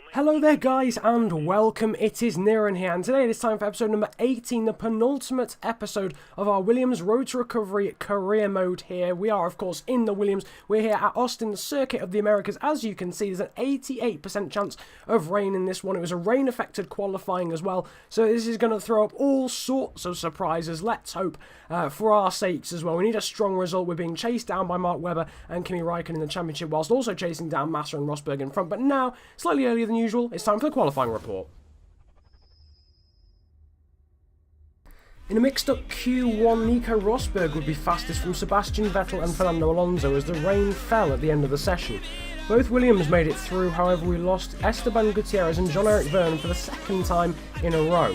Hello there guys and welcome, it is Niran here, and today it is time for episode number 18, the penultimate episode of our Williams Road to Recovery career mode here. We are of course in the Williams, we're here at Austin, the Circuit of the Americas. As you can see, there's an 88% chance of rain in this one. It was a rain affected qualifying as well, so this is going to throw up all sorts of surprises. Let's hope for our sakes as well. We need a strong result. We're being chased down by Mark Webber and Kimi Räikkönen in the championship, whilst also chasing down Massa and Rosberg in front. But now, slightly earlier than usual, it's time for the qualifying report. In a mixed-up Q1, Nico Rosberg would be fastest from Sebastian Vettel and Fernando Alonso as the rain fell at the end of the session. Both Williams made it through, however we lost Esteban Gutierrez and Jean-Eric Vergne for the second time in a row.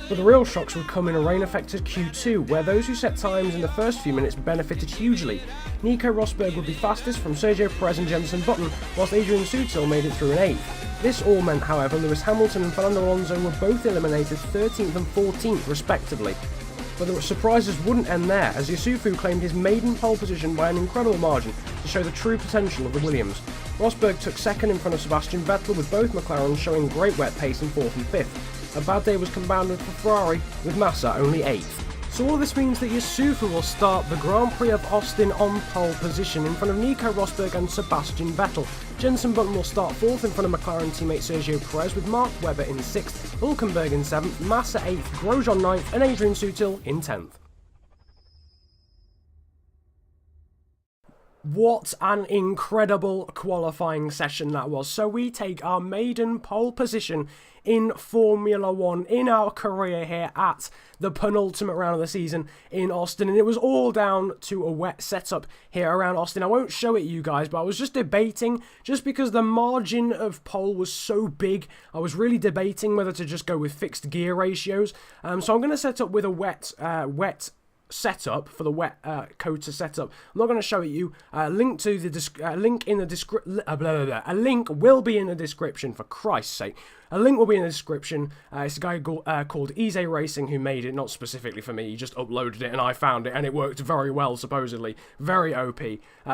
But the real shocks would come in a rain-affected Q2, where those who set times in the first few minutes benefited hugely. Nico Rosberg would be fastest from Sergio Perez and Jenson Button, whilst Adrian Sutil made it through in 8th. This all meant, however, Lewis Hamilton and Fernando Alonso were both eliminated 13th and 14th respectively. But the surprises wouldn't end there, as Yusufu claimed his maiden pole position by an incredible margin to show the true potential of the Williams. Rosberg took second in front of Sebastian Vettel, with both McLaren showing great wet pace in 4th and 5th. A bad day was compounded for Ferrari, with Massa only 8th. So all this means that Yusufu will start the Grand Prix of Austin on pole position in front of Nico Rosberg and Sebastian Vettel. Jenson Button will start 4th in front of McLaren teammate Sergio Perez, with Mark Webber in 6th, Hülkenberg in 7th, Massa 8th, Grosjean 9th and Adrian Sutil in 10th. What an incredible qualifying session that was. So we take our maiden pole position in Formula 1 in our career here at the penultimate round of the season in Austin, and it was all down to a wet setup here around Austin. I won't show it you guys, but I was just debating, just because the margin of pole was so big, I was really debating whether to just go with fixed gear ratios. So I'm going to set up with a wet setup for the wet COTA setup. I'm not going to show it you. Link to the link in the description. A link will be in the description, for Christ's sake. A link will be in the description. It's a guy called Easy Racing who made it, not specifically for me. He just uploaded it and I found it, and it worked very well, supposedly. Very OP.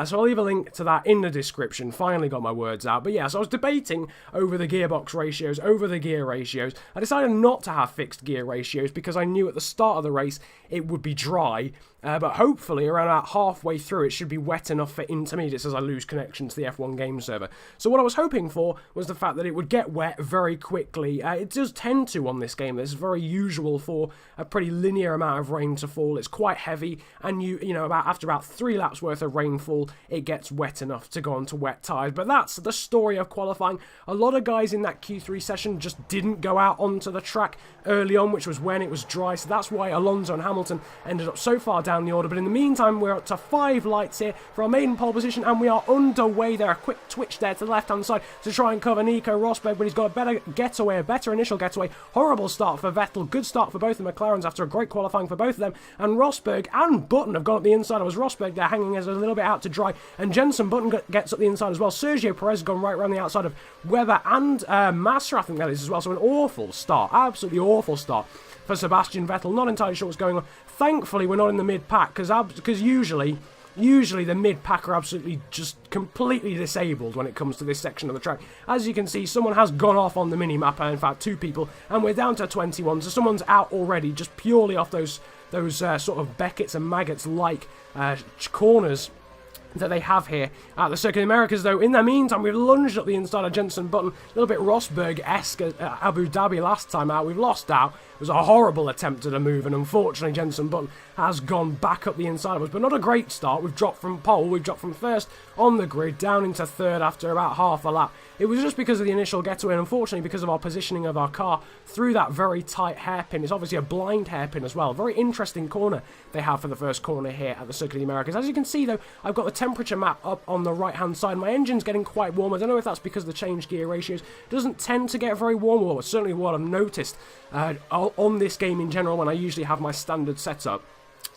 So I'll leave a link to that in the description. Finally got my words out. But yeah, so I was debating over the gearbox ratios, over the gear ratios. I decided not to have fixed gear ratios because I knew at the start of the race it would be dry. But hopefully around about halfway through it should be wet enough for intermediates as I lose connection to the F1 game server. So what I was hoping for was the fact that it would get wet very quickly. It does tend to on this game. This is very usual for a pretty linear amount of rain to fall. It's quite heavy, and you know, after about 3 laps worth of rainfall, it gets wet enough to go onto wet tyres. But that's the story of qualifying. A lot of guys in that Q3 session just didn't go out onto the track early on, which was when it was dry. So that's why Alonso and Hamilton ended up so far down the order. But in the meantime, we're up to 5 lights here for our maiden pole position, and we are underway there. A quick twitch there to the left hand side to try and cover Nico Rosberg, but he's got a better getaway, a better initial getaway. Horrible start for Vettel, good start for both the McLarens after a great qualifying for both of them, and Rosberg and Button have gone up the inside. It was Rosberg there hanging as a little bit out to dry, and Jenson Button gets up the inside as well. Sergio Perez has gone right around the outside of Webber and Massa, I think that is as well. So an awful start, absolutely awful start for Sebastian Vettel. Not entirely sure what's going on. Thankfully we're not in the mid-pack, because usually the mid-pack are absolutely just completely disabled when it comes to this section of the track. As you can see, someone has gone off on the mini-map, in fact 2 people, and we're down to 21, so someone's out already just purely off those sort of Beckett's and Maggots like corners that they have here at the Circuit of the Americas. Though in the meantime, we've lunged up the inside of Jenson Button, a little bit Rosberg-esque at Abu Dhabi last time out. We've lost out. It was a horrible attempt at a move, and unfortunately Jenson Button has gone back up the inside of us, but not a great start. We've dropped from pole, we've dropped from 1st on the grid down into 3rd after about half a lap. It was just because of the initial getaway, and unfortunately because of our positioning of our car through that very tight hairpin. It's obviously a blind hairpin as well. Very interesting corner they have for the first corner here at the Circuit of the Americas. As you can see though, I've got the temperature map up on the right hand side. My engine's getting quite warm. I don't know if that's because the change gear ratios doesn't tend to get very warm, or certainly what I've noticed on this game in general when I usually have my standard setup.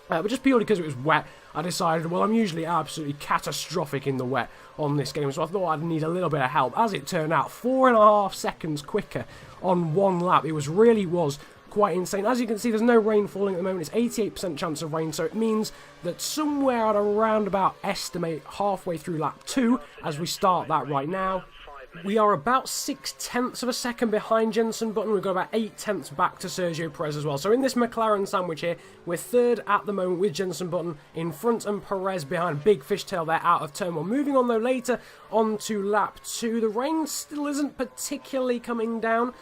But just purely because it was wet, I decided, well, I'm usually absolutely catastrophic in the wet on this game, so I thought I'd need a little bit of help. As it turned out, 4.5 seconds quicker on 1 lap. It really was quite insane. As you can see, there's no rain falling at the moment. It's 88% chance of rain, so it means that somewhere at around about, estimate, halfway through lap 2, as we start that right now, We are about 6/10 of a second behind Jenson Button. We've got about 8/10 back to Sergio Perez as well. So in this McLaren sandwich here, we're third at the moment with Jenson Button in front and Perez behind. Big fishtail there out of turn 1. Moving on though later on to lap 2. The rain still isn't particularly coming down,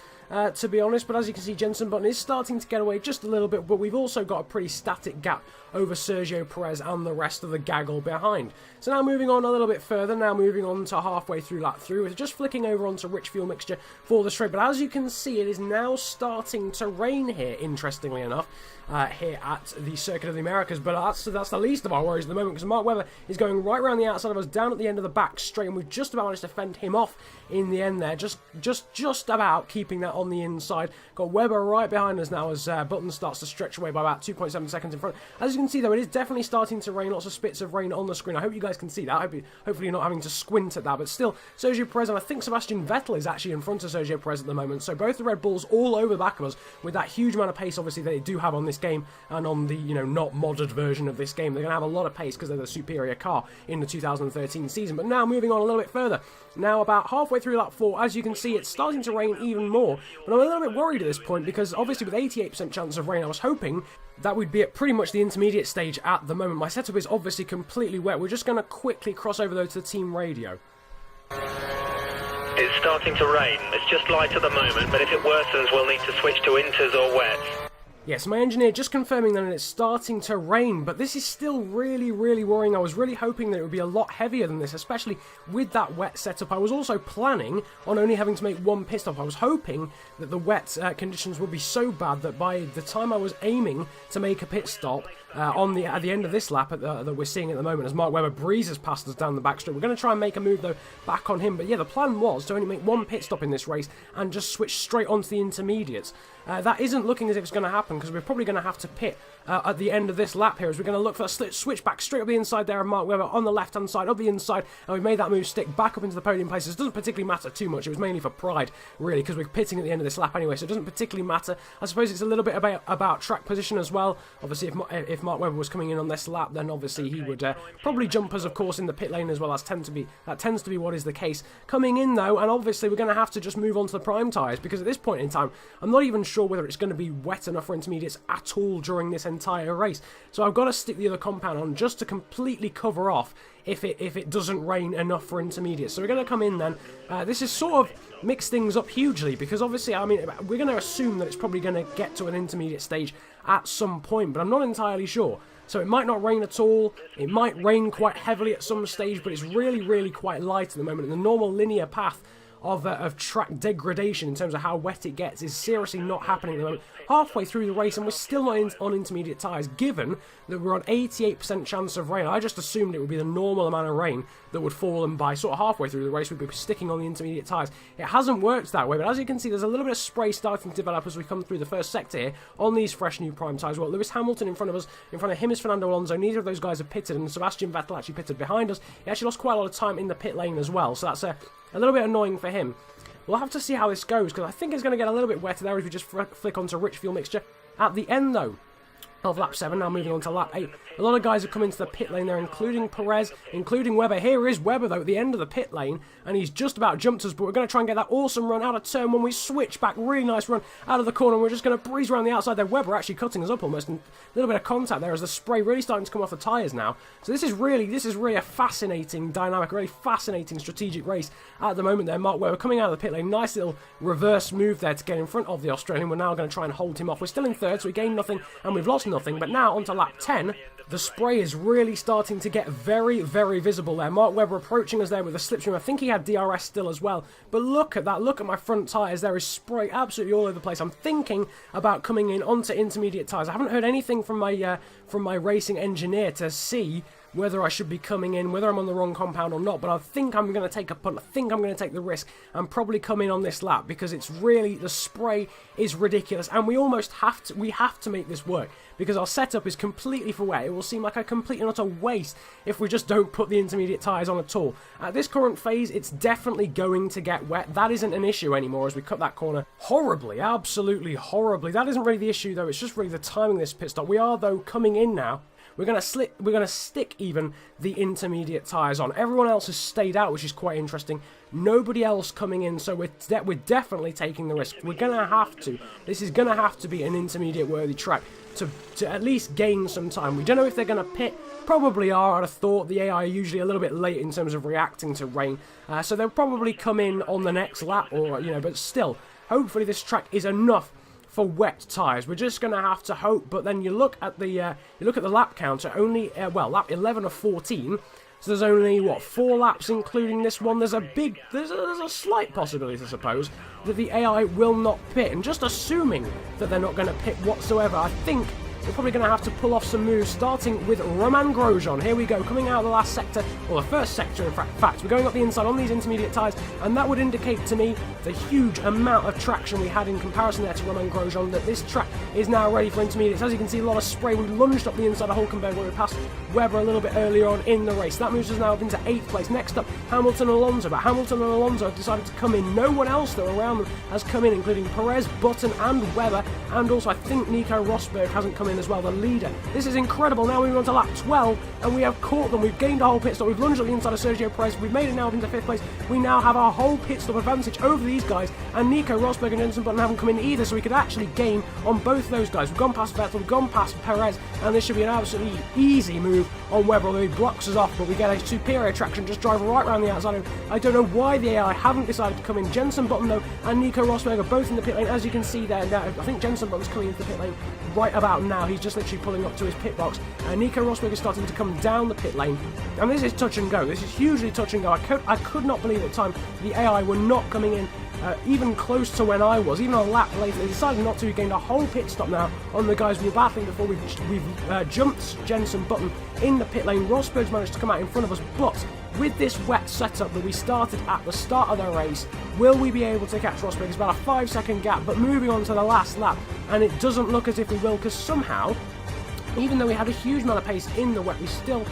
to be honest, but as you can see, Jenson Button is starting to get away just a little bit, but we've also got a pretty static gap over Sergio Perez and the rest of the gaggle behind. So now moving on a little bit further, now moving on to halfway through lap 3, we're just flicking over onto rich fuel mixture for the straight, but as you can see, it is now starting to rain here, interestingly enough, here at the Circuit of the Americas, but that's the least of our worries at the moment, because Mark Webber is going right around the outside of us, down at the end of the back straight, and we've just about managed to fend him off in the end there, just about keeping that on the inside. Got Webber right behind us now as Button starts to stretch away by about 2.7 seconds in front. As you can see though, it is definitely starting to rain, lots of spits of rain on the screen. I hope you guys can see that. Hopefully you're not having to squint at that, but still, Sergio Perez, and I think Sebastian Vettel is actually in front of Sergio Perez at the moment, so both the Red Bulls all over the back of us with that huge amount of pace, obviously, they do have on this game, and on the, not modded version of this game. They're going to have a lot of pace because they're the superior car in the 2013 season. But now moving on a little bit further, now about halfway through lap 4, as you can see, it's starting to rain even more, but I'm a little bit worried at this point because obviously with 88% chance of rain, I was hoping that we'd be at pretty much the intermediate stage at the moment. My setup is obviously completely wet. We're just going to quickly cross over though to the team radio. It's starting to rain. It's just light at the moment, but if it worsens, we'll need to switch to inters or wets. Yes, my engineer just confirming that it's starting to rain, but this is still really, really worrying. I was really hoping that it would be a lot heavier than this, especially with that wet setup. I was also planning on only having to make one pit stop. I was hoping that the wet conditions would be so bad that by the time I was aiming to make a pit stop at the end of this lap that we're seeing at the moment, as Mark Webber breezes past us down the back straight. We're going to try and make a move though back on him, but yeah, the plan was to only make one pit stop in this race and just switch straight onto the intermediates. That isn't looking as if it's going to happen, because we're probably going to have to pit at the end of this lap here, as we're going to look for a switch back straight up the inside there of Mark Webber on the left hand side of the inside, and we've made that move stick back up into the podium places. It doesn't particularly matter too much. It was mainly for pride, really, because we're pitting at the end of this lap anyway, so it doesn't particularly matter. I suppose it's a little bit about track position as well. Obviously, if Mark Webber was coming in on this lap, then obviously he would probably jump us, of course, in the pit lane as well. That tends to be what is the case. Coming in though, and obviously we're going to have to just move on to the prime tyres, because at this point in time, I'm not even sure whether it's going to be wet enough for intermediates at all during this entire race. So I've got to stick the other compound on just to completely cover off if it doesn't rain enough for intermediates. So we're going to come in then. This is sort of mixed things up hugely, because obviously, I mean, we're going to assume that it's probably going to get to an intermediate stage at some point, but I'm not entirely sure. So it might not rain at all, it might rain quite heavily at some stage, but it's really, really quite light at the moment. And the normal linear path of track degradation in terms of how wet it gets is seriously not happening at the moment. Halfway through the race, and we're still not on intermediate tyres, given that we're on 88% chance of rain. I just assumed it would be the normal amount of rain that would fall, and by sort of halfway through the race we'd be sticking on the intermediate tyres. It hasn't worked that way, but as you can see, there's a little bit of spray starting to develop as we come through the first sector here on these fresh new prime tyres. Well, Lewis Hamilton in front of us, in front of him is Fernando Alonso. Neither of those guys have pitted, and Sebastian Vettel actually pitted behind us. He actually lost quite a lot of time in the pit lane as well, so that's a little bit annoying for him. We'll have to see how this goes, because I think it's going to get a little bit wetter there if we just flick onto rich fuel mixture. At the end, though, of lap 7, now moving on to lap 8. A lot of guys have come into the pit lane there, including Perez, including Webber. Here is Webber, though, at the end of the pit lane, and he's just about jumped us, but we're going to try and get that awesome run out of turn 1. We switch back, really nice run out of the corner, and we're just going to breeze around the outside there. Webber actually cutting us up almost, and a little bit of contact there as the spray really starting to come off the tyres now. So this is really a fascinating dynamic, a really fascinating strategic race at the moment there. Mark Webber coming out of the pit lane, nice little reverse move there to get in front of the Australian. We're now going to try and hold him off. We're still in third, so we gained nothing, and we've lost nothing, but now onto lap 10, the spray is really starting to get very, very visible there. Mark Webber approaching us there with a slipstream. I think he had DRS still as well. But look at that. Look at my front tyres. There is spray absolutely all over the place. I'm thinking about coming in onto intermediate tyres. I haven't heard anything from my racing engineer to see whether I should be coming in, whether I'm on the wrong compound or not, but I think I'm going to take a punt. I think I'm going to take the risk and probably come in on this lap, because it's really, the spray is ridiculous, and we have to make this work, because our setup is completely for wet. It will seem like a complete and utter waste if we just don't put the intermediate tyres on at all. At this current phase, it's definitely going to get wet. That isn't an issue anymore as we cut that corner horribly, absolutely horribly. That isn't really the issue though, it's just really the timing of this pit stop. We are though coming in now we're going to stick even the intermediate tyres on. Everyone else has stayed out, which is quite interesting. Nobody else coming in, so we're definitely taking the risk. We're going to have to. This is going to have to be an intermediate-worthy track to at least gain some time. We don't know if they're going to pit. Probably are. I'd have thought the AI are usually a little bit late in terms of reacting to rain. So they'll probably come in on the next lap, or, but still, hopefully this track is enough for wet tyres. We're just going to have to hope, but then you look at the lap counter, only, lap 11 of 14, so there's only, 4 laps including this one. There's a slight possibility, I suppose, that the AI will not pit, and just assuming that they're not going to pit whatsoever, I think we're probably going to have to pull off some moves, starting with Roman Grosjean. Here we go, coming out of the last sector, or the first sector in fact. We're going up the inside on these intermediate tyres, and that would indicate to me the huge amount of traction we had in comparison there to Roman Grosjean, that this track is now ready for intermediates. As you can see, a lot of spray. We lunged up the inside of Hulkenberg where we passed Webber a little bit earlier on in the race. That moves us now up into 8th place. Next up, Hamilton and Alonso, but Hamilton and Alonso have decided to come in. No one else, though, around them has come in, including Perez, Button, and Webber, and also I think Nico Rosberg hasn't come in as well, the leader. This is incredible. Now we move on to lap 12, and we have caught them. We've gained a whole pit stop. We've lunged up the inside of Sergio Perez. We've made it now up into 5th place. We now have our whole pit stop advantage over these guys, and Nico Rosberg and Jenson Button haven't come in either, so we could actually gain on both those guys. We've gone past Vettel, we've gone past Perez, and this should be an absolutely easy move on Webber, although he blocks us off, but we get a superior traction, just drive right around the outside. I don't know why the AI haven't decided to come in. Jenson Button, though, and Nico Rosberg are both in the pit lane, as you can see there. Now, I think Jenson Button's coming into the pit lane right about now. He's just literally pulling up to his pit box. Nico Rosberg is starting to come down the pit lane, and this is touch and go. This is hugely touch and go. I could not believe at the time the AI were not coming in even close to when I was, even a lap later. They decided not to. We gained a whole pit stop now on the guys we were battling before. We've jumped Jenson Button in the pit lane. Rosberg's managed to come out in front of us, but with this wet setup that we started at the start of the race, will we be able to catch Rosberg? It's about a 5-second gap, but moving on to the last lap, and it doesn't look as if we will, because somehow, even though we had a huge amount of pace in the wet, we still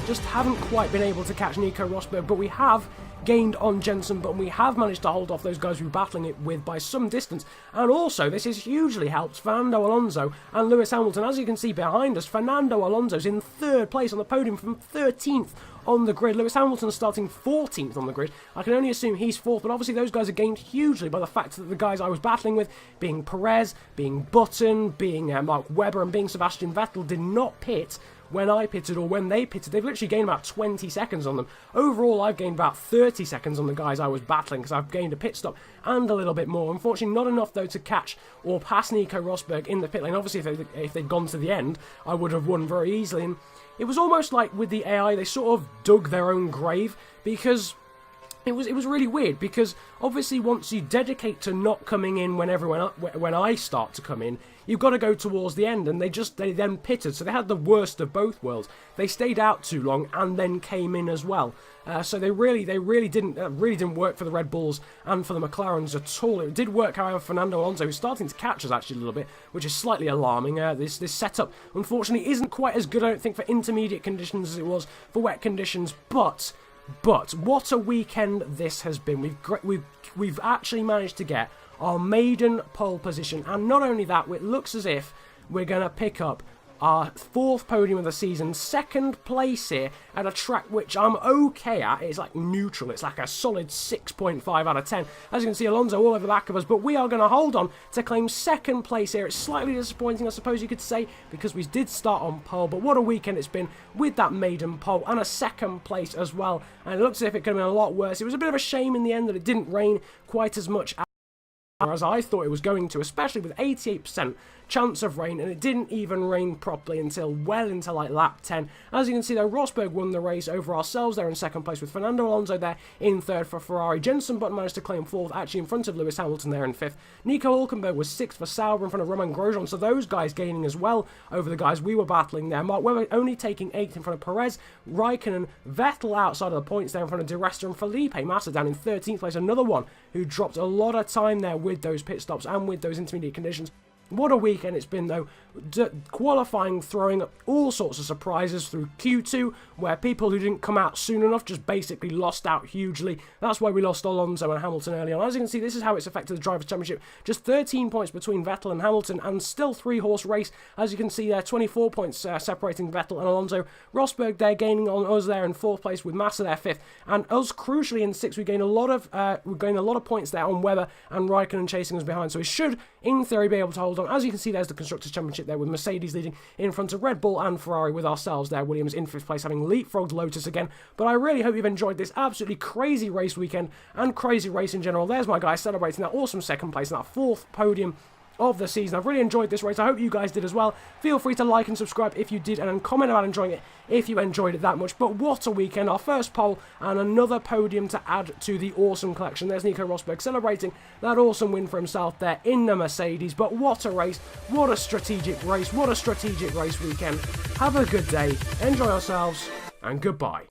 just haven't quite been able to catch Nico Rosberg, but we have gained on Jenson, but we have managed to hold off those guys we were battling it with by some distance. And also, this has hugely helped Fernando Alonso and Lewis Hamilton. As you can see behind us, Fernando Alonso's in 3rd place on the podium from 13th on the grid. Lewis Hamilton starting 14th on the grid. I can only assume he's 4th, but obviously those guys are gained hugely by the fact that the guys I was battling with, being Perez, being Button, being Mark Webber, and being Sebastian Vettel, did not pit when I pitted or when they pitted. They've literally gained about 20 seconds on them. Overall, I've gained about 30 seconds on the guys I was battling, because I've gained a pit stop and a little bit more. Unfortunately, not enough, though, to catch or pass Nico Rosberg in the pit lane. Obviously, if they'd gone to the end, I would have won very easily. And it was almost like with the AI, they sort of dug their own grave, because it was really weird, because obviously once you dedicate to not coming in when I start to come in, you've got to go towards the end, and they then pitted, so they had the worst of both worlds. They stayed out too long and then came in as well. So they really didn't work for the Red Bulls and for the McLarens at all. It did work, however, for Fernando Alonso, who's starting to catch us actually a little bit, which is slightly alarming. This setup, unfortunately, isn't quite as good, I don't think, for intermediate conditions as it was for wet conditions, but what a weekend this has been. We've actually managed to get our maiden pole position, and not only that, it looks as if we're going to pick up our 4th podium of the season, 2nd place here at a track which I'm okay at. It's like neutral, it's like a solid 6.5 out of 10. As you can see, Alonso all over the back of us, but we are going to hold on to claim 2nd place here. It's slightly disappointing, I suppose you could say, because we did start on pole, but what a weekend it's been with that maiden pole and a 2nd place as well, and it looks as if it could have been a lot worse. It was a bit of a shame in the end that it didn't rain quite as much as I thought it was going to, especially with 88% chance of rain, and it didn't even rain properly until well into like lap 10. As you can see, though, Rosberg won the race over ourselves there in 2nd place, with Fernando Alonso there in 3rd for Ferrari. Jenson Button managed to claim 4th, actually in front of Lewis Hamilton there in 5th. Nico Hulkenberg was 6th for Sauber in front of Roman Grosjean, so those guys gaining as well over the guys we were battling there. Mark Webber only taking 8th in front of Perez, Raikkonen, Vettel outside of the points there in front of Di Resta, and Felipe Massa down in 13th place, another one who dropped a lot of time there with those pit stops and with those intermediate conditions. What a weekend it's been, though. Qualifying throwing up all sorts of surprises through Q2, where people who didn't come out soon enough just basically lost out hugely. That's why we lost Alonso and Hamilton early on. As you can see, this is how it's affected the Drivers' Championship. Just 13 points between Vettel and Hamilton, and still 3-horse race. As you can see there, 24 points separating Vettel and Alonso. Rosberg there gaining on us there in 4th place, with Massa there 5th, and us crucially in 6th. We gain a lot of points there on Webber and Raikkonen chasing us behind. So we should, in theory, be able to hold on. As you can see, there's the Constructors' Championship there, with Mercedes leading in front of Red Bull and Ferrari, with ourselves there, Williams in 5th place, having leapfrogged Lotus again. But I really hope you've enjoyed this absolutely crazy race weekend and crazy race in general. There's my guy celebrating that awesome 2nd place and that 4th podium of the season. I've really enjoyed this race. I hope you guys did as well. Feel free to like and subscribe if you did, and then comment about enjoying it if you enjoyed it that much. But what a weekend. Our first pole and another podium to add to the awesome collection. There's Nico Rosberg celebrating that awesome win for himself there in the Mercedes. But what a race. What a strategic race. What a strategic race weekend. Have a good day. Enjoy yourselves, and goodbye.